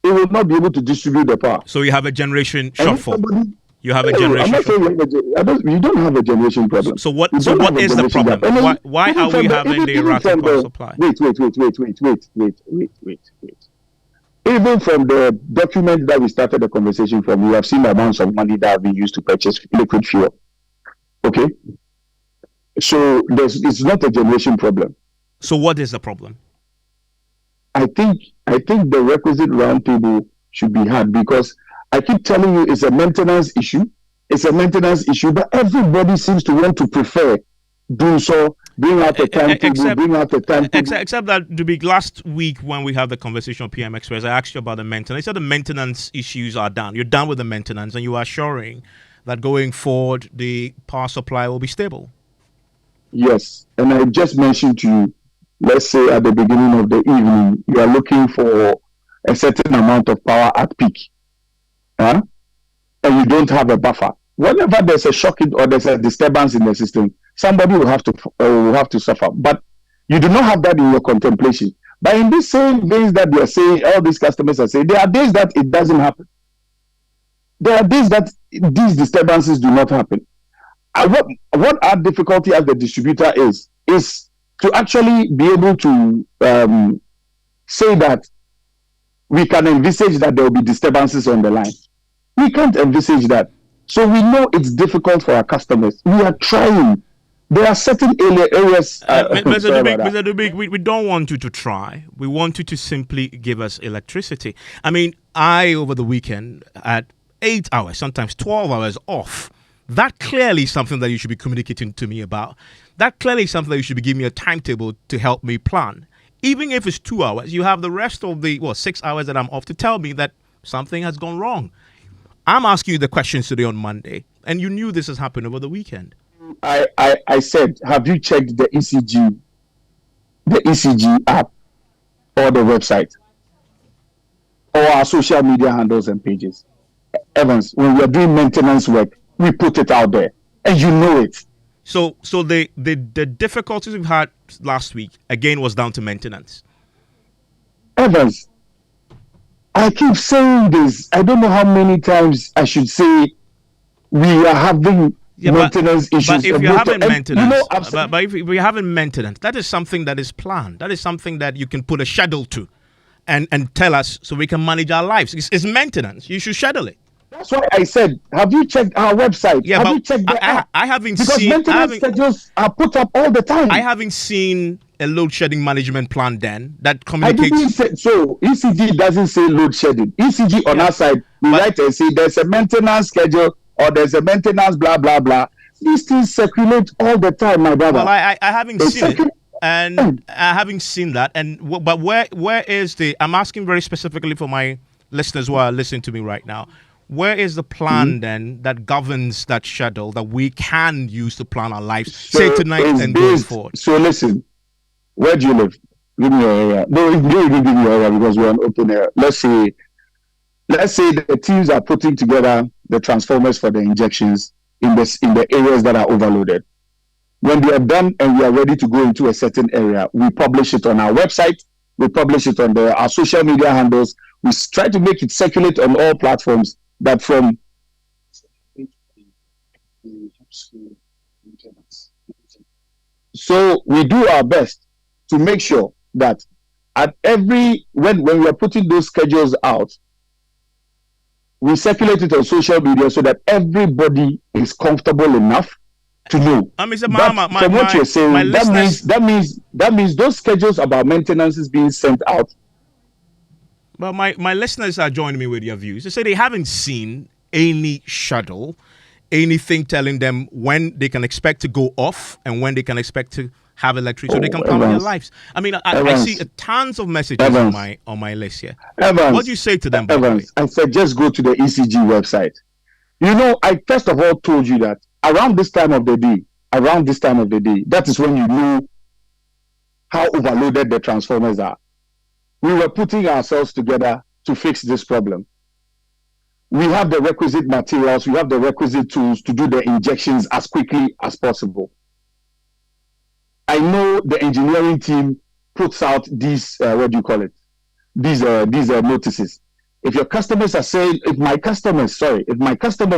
it will not be able to distribute the power. So you have a generation shortfall. You have a generation. I'm not saying you don't have a generation problem. So what is the problem? Why are we having the erratic power supply? Wait. Even from the document that we started the conversation from, we have seen the amounts of money that have been used to purchase liquid fuel. Okay? So it's not a generation problem. So what is the problem? I think the requisite roundtable should be had, because I keep telling you it's a maintenance issue. It's a maintenance issue, but everybody seems to want to prefer doing so. Bring out the timetable. Except that, Dubik, last week when we had the conversation on PM Express, I asked you about the maintenance. You said the maintenance issues are done. You're done with the maintenance, and you are assuring that going forward, the power supply will be stable. Yes, and I just mentioned to you, let's say at the beginning of the evening, you are looking for a certain amount of power at peak, and you don't have a buffer. Whenever there's a shock or there's a disturbance in the system, somebody will have to suffer. But you do not have that in your contemplation. But in these same days that they are saying, all these customers are saying, there are days that it doesn't happen. There are days that these disturbances do not happen. What our difficulty as the distributor is to actually be able to say that we can envisage that there will be disturbances on the line. We can't envisage that. So we know it's difficult for our customers. We are trying. There are certain areas. Mr. Dubik, we don't want you to try. We want you to simply give us electricity. I mean, over the weekend, had 8 hours, sometimes 12 hours off. That clearly is something that you should be communicating to me about. That clearly is something that you should be giving me a timetable to help me plan. Even if it's 2 hours, you have the rest of the 6 hours that I'm off to tell me that something has gone wrong. I'm asking you the questions today on Monday, and you knew this has happened over the weekend. I said, have you checked the ECG app or the website or our social media handles and pages? Evans, when we are doing maintenance work, we put it out there, and you know it. So the difficulties we've had last week again was down to maintenance. Evans, I keep saying this. I don't know how many times I should say we are having maintenance issues. But if you're having maintenance, but if you're having maintenance, that is something that is planned. That is something that you can put a schedule to, and tell us so we can manage our lives. It's maintenance. You should schedule it. That's why I said, have you checked our website? Yeah, have but you checked the app? I haven't because seen. Maintenance schedules are put up all the time. I haven't seen a load shedding management plan then that communicates. I didn't say so. ECG doesn't say load shedding. ECG on our side, we write and say there's a maintenance schedule or there's a maintenance blah blah blah. These things circulate all the time, my brother. Well, I haven't seen it. And I haven't seen that. But where is the? I'm asking very specifically for my listeners who are listening to me right now. Where is the plan then that governs that schedule that we can use to plan our lives, say tonight and going forward? So listen, where do you live? Give me your area. No, give me your area because we're on open air. Let's say the teams are putting together the transformers for the injections in the areas that are overloaded. When they are done and we are ready to go into a certain area, we publish it on our website. We publish it on our social media handles. We try to make it circulate on all platforms. That from so we do our best to make sure that at when we are putting those schedules out, we circulate it on social media so that everybody is comfortable enough to know. Mr. Mahama, from what you're saying, that means those schedules about maintenance is being sent out. But my listeners are joining me with your views. They say they haven't seen any schedule, anything telling them when they can expect to go off and when they can expect to have electricity so they can plan their lives. I mean, I see tons of messages on my list here. What do you say to them? I said just go to the ECG website. You know, I first of all told you that around this time of the day, that is when you know how overloaded the transformers are. We were putting ourselves together to fix this problem. We have the requisite materials, we have the requisite tools to do the injections as quickly as possible. I know the engineering team puts out these, these notices. If your customers are saying, if my customers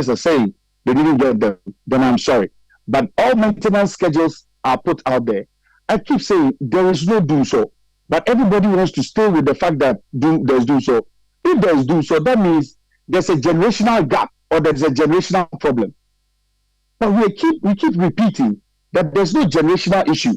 are saying they didn't get them, then I'm sorry. But all maintenance schedules are put out there. I keep saying there is no Dumsor. But everybody wants to stay with the fact that there's Dumsor. If there's Dumsor, that means there's a generational gap or there's a generational problem. But we keep repeating that there's no generational issue.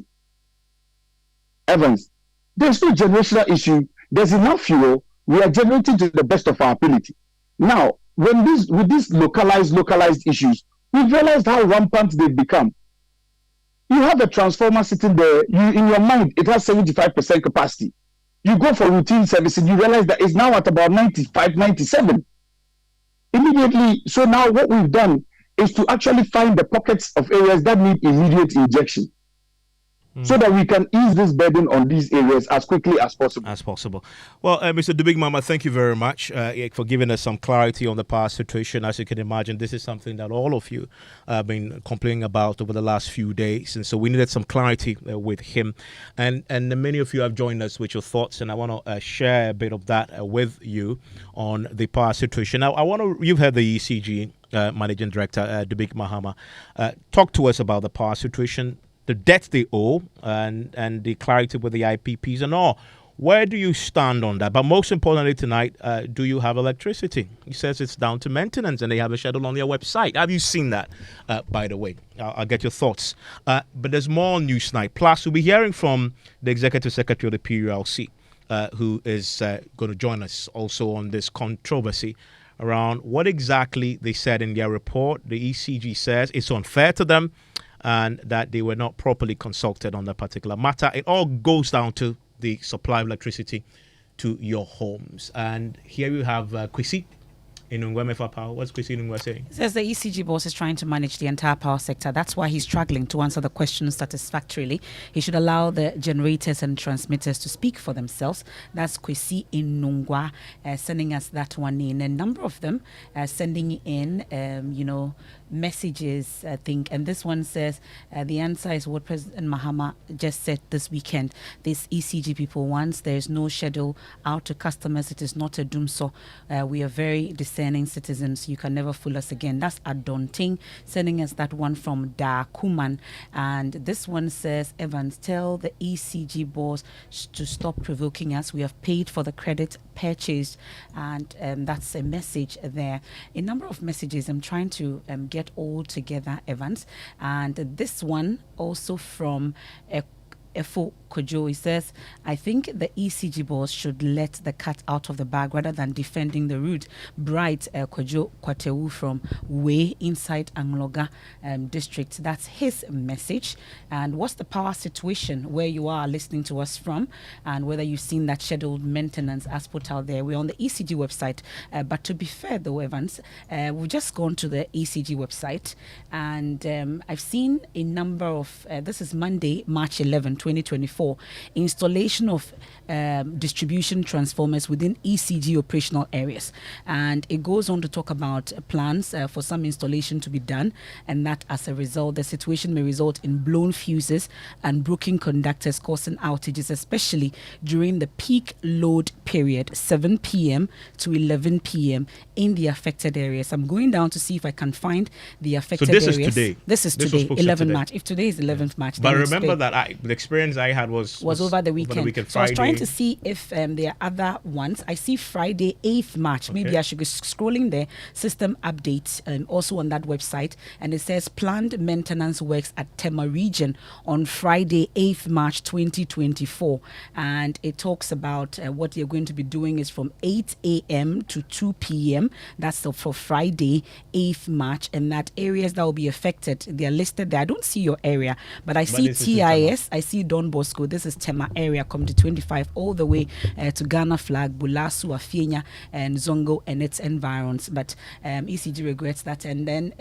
Evans, there's no generational issue. There's enough fuel. We are generating to the best of our ability. Now, with these localized issues, we've realized how rampant they've become. You have a transformer sitting there, in your mind, it has 75% capacity. You go for routine servicing, you realize that it's now at about 95, 97. Immediately, so now what we've done is to actually find the pockets of areas that need immediate injection. So that we can ease this burden on these areas as quickly as possible. Well, Mr. Dubik Mama, thank you very much for giving us some clarity on the power situation. As you can imagine, this is something that all of you have been complaining about over the last few days. And so we needed some clarity with him. And many of you have joined us with your thoughts. And I want to share a bit of that with you on the power situation. Now, you've heard the ECG Managing Director, Dubik Mahama, talk to us about the power situation, the debt they owe, and the clarity with the IPPs and all. Where do you stand on that? But most importantly tonight, do you have electricity? He says it's down to maintenance and they have a schedule on their website. Have you seen that, by the way? I'll get your thoughts. But there's more news tonight. Plus, we'll be hearing from the Executive Secretary of the PURC, who is going to join us also on this controversy around what exactly they said in their report. The ECG says it's unfair to them and that they were not properly consulted on that particular matter. It all goes down to the supply of electricity to your homes. And here you have Kwesi in Ngwemefa Power. What's Kwesi Ngwe saying? It says the ECG boss is trying to manage the entire power sector. That's why he's struggling to answer the questions satisfactorily. He should allow the generators and transmitters to speak for themselves. That's Kwesi in Nungwa sending us that one in. A number of them sending in, messages, I think. And this one says the answer is what President Mahama just said this weekend. These ECG people, once there's no schedule out to customers, it is not a Dumsor. We are very discerning citizens. You can never fool us again. That's Adonting sending us that one from Da Kuman. And this one says, Evans, tell the ECG boss to stop provoking us. We have paid for the credit purchased, and that's a message there. A number of messages I'm trying to get all together, Evans. And this one also from Efo Kojo, he says, I think the ECG boss should let the cat out of the bag rather than defending the route. Bright Kojo Kwatewu from Way inside Angloga district. That's his message. And what's the power situation where you are listening to us from, and whether you've seen that scheduled maintenance as put out there? We're on the ECG website. But to be fair though, Evans, we've just gone to the ECG website, and I've seen a number of, this is Monday, March 11, 2024, installation of distribution transformers within ECG operational areas. And it goes on to talk about plans for some installation to be done, and that as a result, the situation may result in blown fuses and broken conductors causing outages, especially during the peak load period, 7 p.m. to 11 p.m. in the affected areas. I'm going down to see if I can find the affected areas. So this is today? This is today, 11 March. If today is 11th March, but remember that the experience I had was over the weekend. So I was trying to see if there are other ones. I see Friday, 8th March. Okay. Maybe I should be scrolling there. System updates also on that website. And it says planned maintenance works at Tema region on Friday, 8th March 2024. And it talks about what you're going to be doing is from 8 a.m. to 2 p.m. That's for Friday, 8th March. And that areas that will be affected, they are listed there. I don't see your area, but I see TIS. I see Don Bosco. This is Tema area, Community 25, all the way to Ghana Flag, Bulasu, Afienya, and Zongo and its environs. But ECG regrets that. And then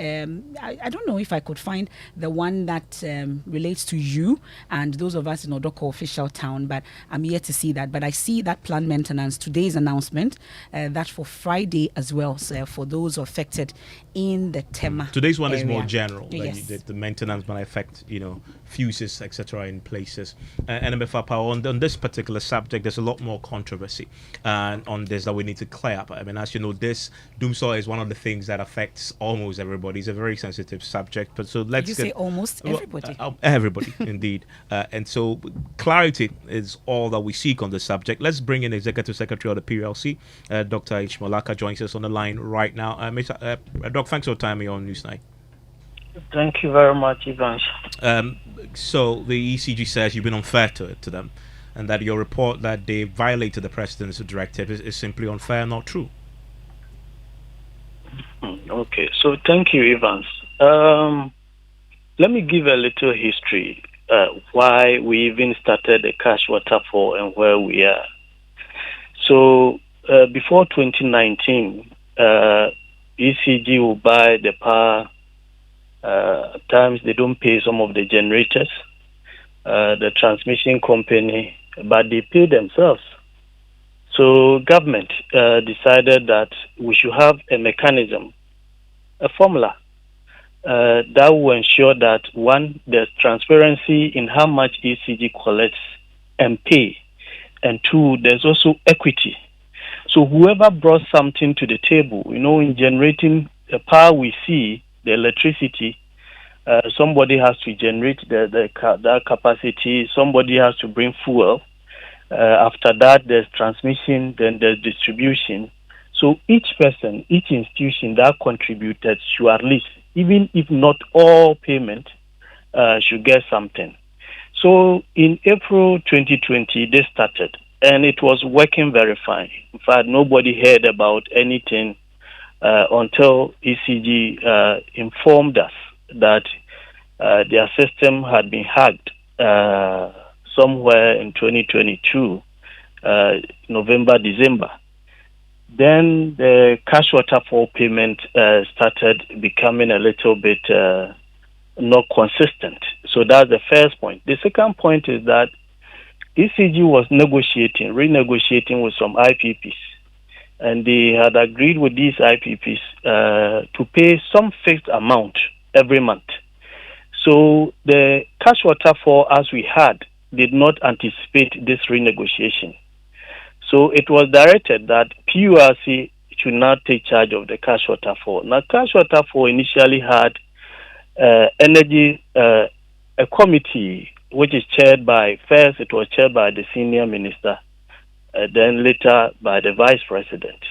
I don't know if I could find the one that relates to you and those of us in Odoko official town, but I'm yet to see that. But I see that planned maintenance, today's announcement, that for Friday as well, so for those affected in the Tema Today's one area. Is more general. Yes. The maintenance might affect, fuses, etc. in places. And on this particular subject, there's a lot more controversy on this that we need to clear up. I mean, as you know, this Dumsor is one of the things that affects almost everybody. It's a very sensitive subject. But so let's say almost everybody. Everybody, indeed. And so clarity is all that we seek on this subject. Let's bring in Executive Secretary of the PURC, Dr. Ishmael. Ackah joins us on the line right now. Doc, thanks for your time here on Newsnight. Thank you very much, Evans. So the ECG says you've been unfair to them, and that your report that they violated the President's directive is simply unfair, not true. Okay, so thank you, Evans. Let me give a little history why we even started the cash waterfall and where we are. So before 2019, ECG will buy the power. At times they don't pay some of the generators, the transmission company, but they pay themselves. So government decided that we should have a mechanism, a formula that will ensure that, one, there's transparency in how much ECG collects and pay, and two, there's also equity. So whoever brought something to the table, in generating the power we see, the electricity, somebody has to generate that capacity, somebody has to bring fuel. After that, there's transmission, then there's distribution. So each person, each institution that contributed should at least, even if not all payment, should get something. So in April 2020, they started, and it was working very fine. In fact, nobody heard about anything until ECG informed us that their system had been hacked somewhere in 2022, November, December. Then the cash waterfall payment started becoming a little bit not consistent. So that's the first point. The second point is that ECG was renegotiating with some IPPs. and they had agreed with these IPPs to pay some fixed amount every month. So the cash waterfall, as we had, did not anticipate this renegotiation. So it was directed that PURC should not take charge of the cash waterfall. Now, cash waterfall initially had a committee which is chaired by, first it was chaired by the senior minister, then later by the vice president.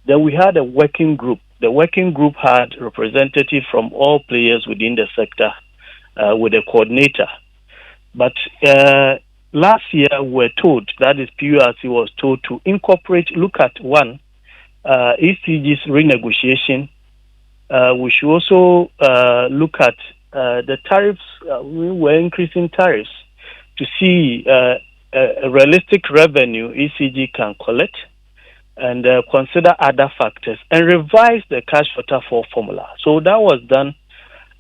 Then we had a working group. The working group had representatives from all players within the sector with a coordinator. But last year we were told, that is PURC was told to look at one, ECG's renegotiation. We should also look at the tariffs. We were increasing tariffs to see a realistic revenue ECG can collect, and consider other factors and revise the cash waterfall formula. So that was done.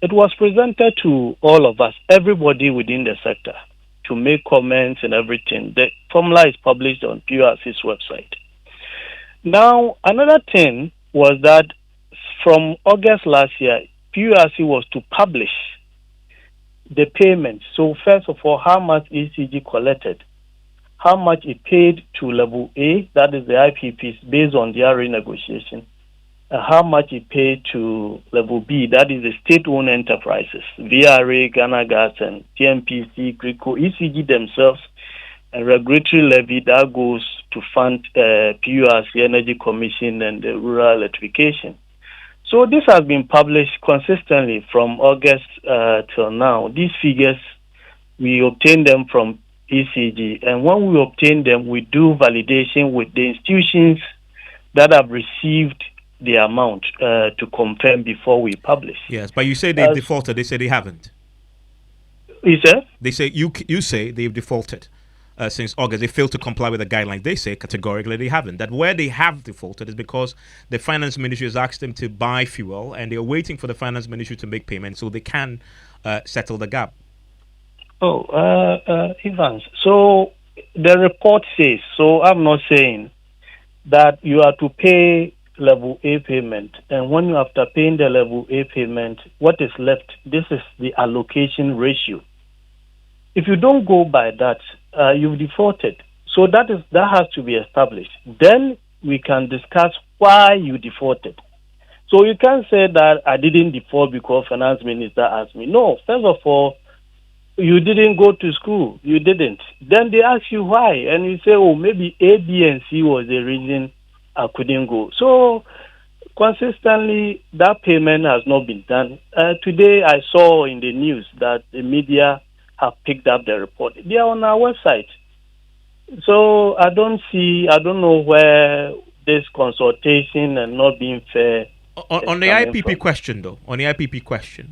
It was presented to all of us, everybody within the sector, to make comments and everything. The formula is published on PURC's website. Now, another thing was that from August last year, PURC was to publish the payments. So first of all, how much ECG collected, how much it paid to level A, that is the IPPs, based on their renegotiation, and how much it paid to level B, that is the state-owned enterprises, VRA, Ghana Gas, and TMPC, Greco, ECG themselves, and regulatory levy that goes to fund PURC, Energy Commission, and the rural electrification. So this has been published consistently from August till now. These figures, we obtain them from ECG, and when we obtain them, we do validation with the institutions that have received the amount to confirm before we publish. Yes, but you say they've defaulted. They say they haven't. You say? They say you say they've defaulted since August. They failed to comply with the guidelines. They say categorically they haven't. That where they have defaulted is because the finance ministry has asked them to buy fuel, and they're waiting for the finance ministry to make payments so they can settle the gap. Evans. So the report says, so I'm not saying that you are to pay level A payment, and when you after paying the level A payment, what is left, this is the allocation ratio. If you don't go by that, you've defaulted. So that has to be established. Then we can discuss why you defaulted. So you can't say that I didn't default because finance minister asked me. No, first of all, you didn't go to school. You didn't. Then they ask you why, and you say, oh, maybe A, B, and C was the reason I couldn't go. So consistently, that payment has not been done. Today, I saw in the news that the media have picked up the report. They are on our website. So I don't know where this consultation and not being fair. On the IPP question, though,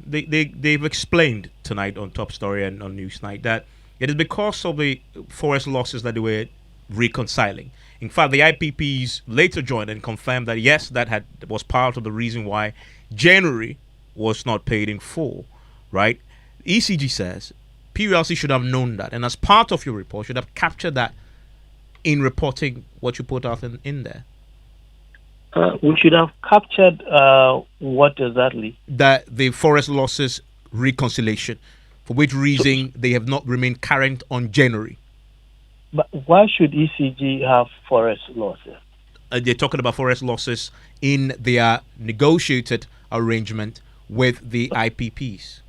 they've explained tonight on Top Story and on Newsnight that it is because of the forest losses that they were reconciling. In fact, the IPPs later joined and confirmed that yes, that was part of the reason why January was not paid in full, right? ECG says PURC should have known that, and as part of your report, should have captured that in reporting what you put out in there. We should have captured what exactly? That the forest losses reconciliation, for which reason they have not remained current on January. But why should ECG have forest losses? They're talking about forest losses in their negotiated arrangement with the IPPs.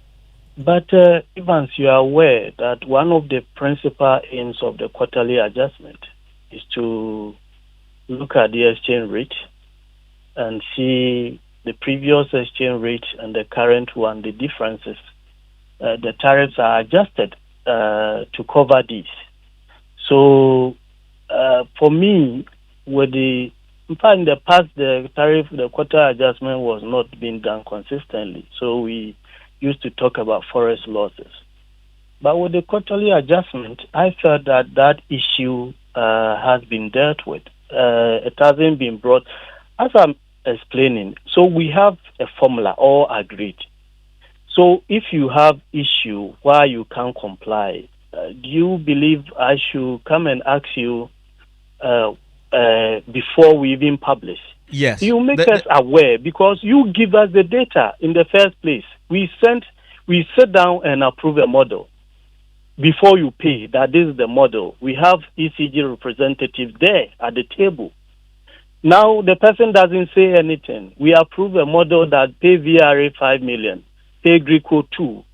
But Evans, you are aware that one of the principal aims of the quarterly adjustment is to look at the exchange rate and see the previous exchange rate and the current one, the differences. The tariffs are adjusted to cover these. So for me, in the past, the quarter adjustment was not being done consistently. So we used to talk about forest losses. But with the quarterly adjustment, I felt that issue has been dealt with. It hasn't been brought. As I'm explaining, so we have a formula, all agreed. So if you have issue why you can't comply, do you believe I should come and ask you before we even publish. Yes. You make us aware because you give us the data in the first place. We sit down and approve a model before you pay that this is the model. We have ECG representatives there at the table. Now the person doesn't say anything. We approve a model that pay VRA 5 million, pay Greco 2.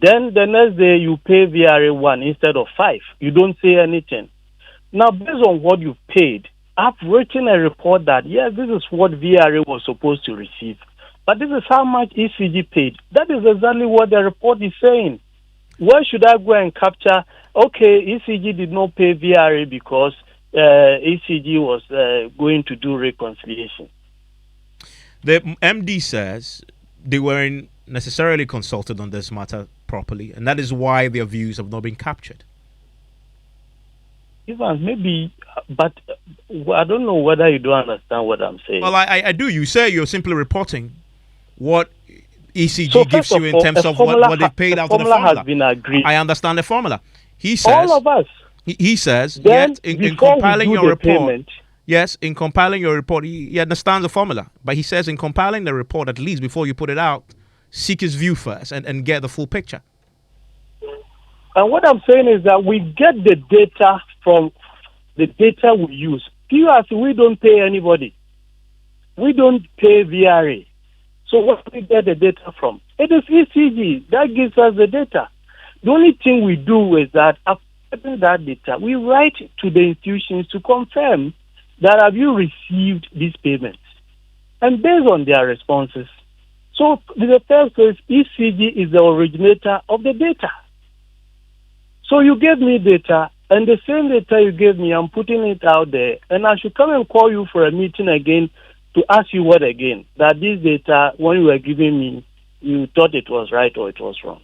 Then the next day you pay VRA 1 instead of 5. You don't say anything. Now based on what you've paid, I've written a report that yes, this is what VRA was supposed to receive. But this is how much ECG paid. That is exactly what the report is saying. Where should I go and capture? Okay, ECG did not pay VRA because ECG was going to do reconciliation. The MD says they weren't necessarily consulted on this matter properly, and that is why their views have not been captured. Evans, maybe, but I don't know whether you don't understand what I'm saying. Well, I do. You say you're simply reporting what ECG gives you in terms of what they paid out of the formula. Has been agreed. I understand the formula. He says all of us. He says yet in compiling your report. Yes, in compiling your report, he understands the formula, but he says in compiling the report, at least before you put it out, seek his view first and get the full picture. And what I'm saying is that we get the data from the data we use. PURC, we don't pay anybody. We don't pay VRA. So where do we get the data from? It is ECG that gives us the data. The only thing we do is that after getting that data, we write to the institutions to confirm that have you received these payments. And based on their responses. So the first place, ECG is the originator of the data. So you gave me data, and the same data you gave me, I'm putting it out there, and I should come and call you for a meeting again to ask you what again? That this data, when you were giving me, you thought it was right or it was wrong.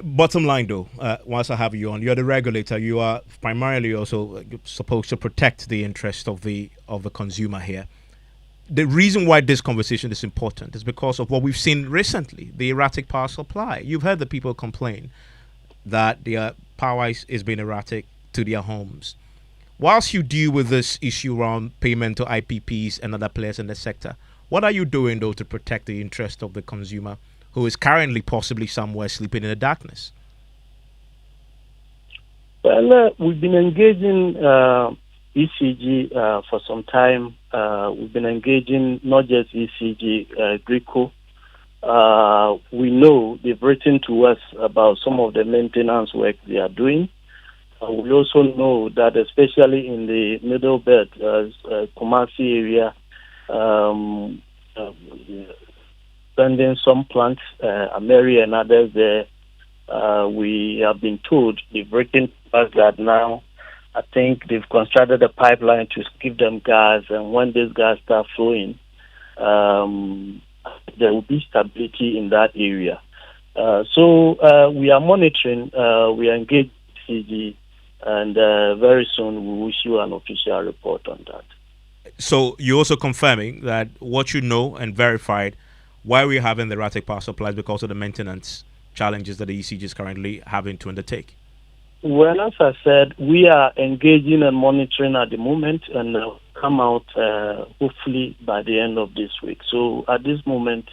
Bottom line, though, once I have you on, you're the regulator. You are primarily also supposed to protect the interest of the consumer here. The reason why this conversation is important is because of what we've seen recently, the erratic power supply. You've heard the people complain that their power is being erratic to their homes. Whilst you deal with this issue around payment to IPPs and other players in the sector, what are you doing, though, to protect the interest of the consumer who is currently possibly somewhere sleeping in the darkness? Well, we've been engaging ECG for some time. We've been engaging not just ECG, Greco. We know they've written to us about some of the maintenance work they are doing. We also know that especially in the Middle Belt, Kumasi area, spending some plants, Ameri and others there, we have been told, they've written to us that now I think they've constructed a pipeline to give them gas, and when this gas starts flowing, there will be stability in that area. So we are monitoring, we are engaged with CG, and very soon we will issue an official report on that. So you're also confirming that what you know and verified why we're having the erratic power supply is because of the maintenance challenges that the ECG is currently having to undertake? Well, as I said, we are engaging and monitoring at the moment, and come out hopefully by the end of this week. So at this moment,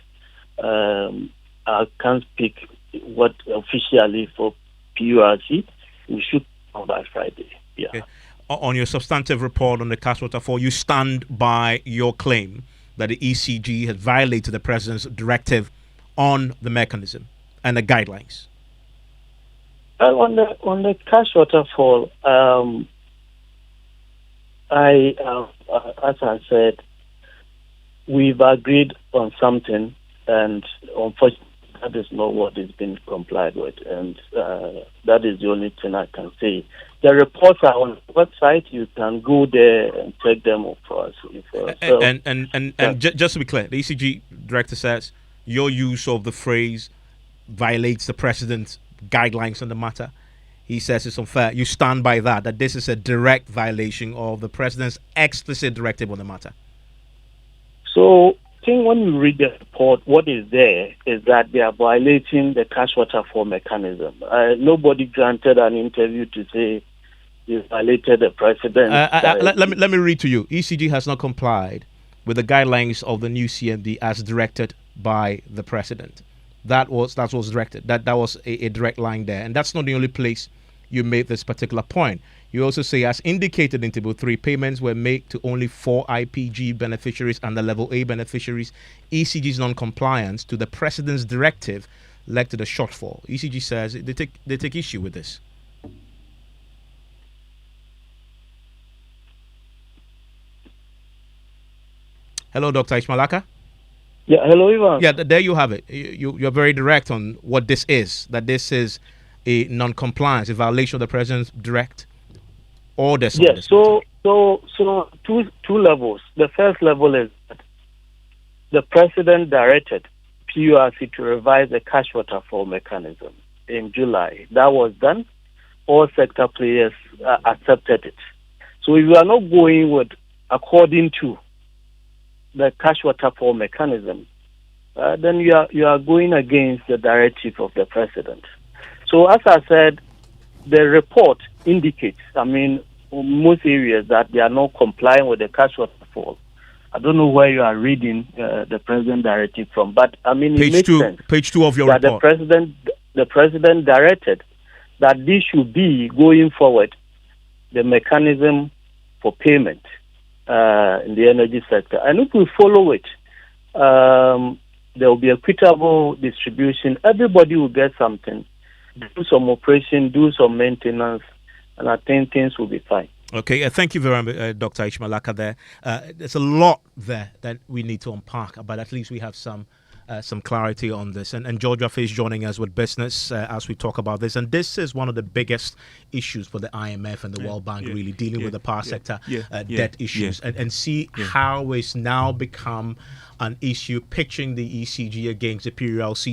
I can't speak what officially for PURC. We should come by Friday. Yeah. Okay. On your substantive report on the cash waterfall, you stand by your claim that the ECG has violated the president's directive on the mechanism and the guidelines. On the cash waterfall, as I said, we've agreed on something, and unfortunately, that is not what is being complied with, and that is the only thing I can say. The reports are on the website. You can go there and check them up for us. Just to be clear, the ECG director says your use of the phrase violates the president's guidelines on the matter. He says it's unfair. You stand by that this is a direct violation of the president's explicit directive on the matter. So I think when you read the report, what is there is that they are violating the cash waterfall mechanism. Nobody granted an interview to say It's violated the precedent. Let me read to you. ECG has not complied with the guidelines of the new CMD as directed by the president. That was directed. That was a direct line there, and that's not the only place you made this particular point. You also say, as indicated in Table 3, payments were made to only 4 IPG beneficiaries and the Level A beneficiaries. ECG's non-compliance to the president's directive led to the shortfall. ECG says they take issue with this. Hello, Dr. Ishmael Ackah. Yeah, hello, Ivan. Yeah, there you have it. You're very direct on what this is, that this is a non-compliance, a violation of the president's direct orders. Yes, so two levels. The first level is that the president directed PURC to revise the cash waterfall mechanism in July. That was done. All sector players accepted it. So if you are not going with according to the cash waterfall mechanism, then you are going against the directive of the president. So as I said, the report indicates, most areas that they are not complying with the cash waterfall. I don't know where you are reading the president directive from, but it makes sense. Page 2 of your that report. The president directed that this should be going forward the mechanism for payment in the energy sector, and if we follow it, there will be equitable distribution. Everybody will get something. Do some operation, do some maintenance, and I think things will be fine. Okay, thank you very much, Dr. Ishmael Ackah there. There's a lot there that we need to unpack, but at least we have some clarity on this. And Georgia is joining us with business as we talk about this. And this is one of the biggest issues for the IMF and the World Bank, really dealing with the power sector debt issues and see how it's now become an issue, pitching the ECG against the PURC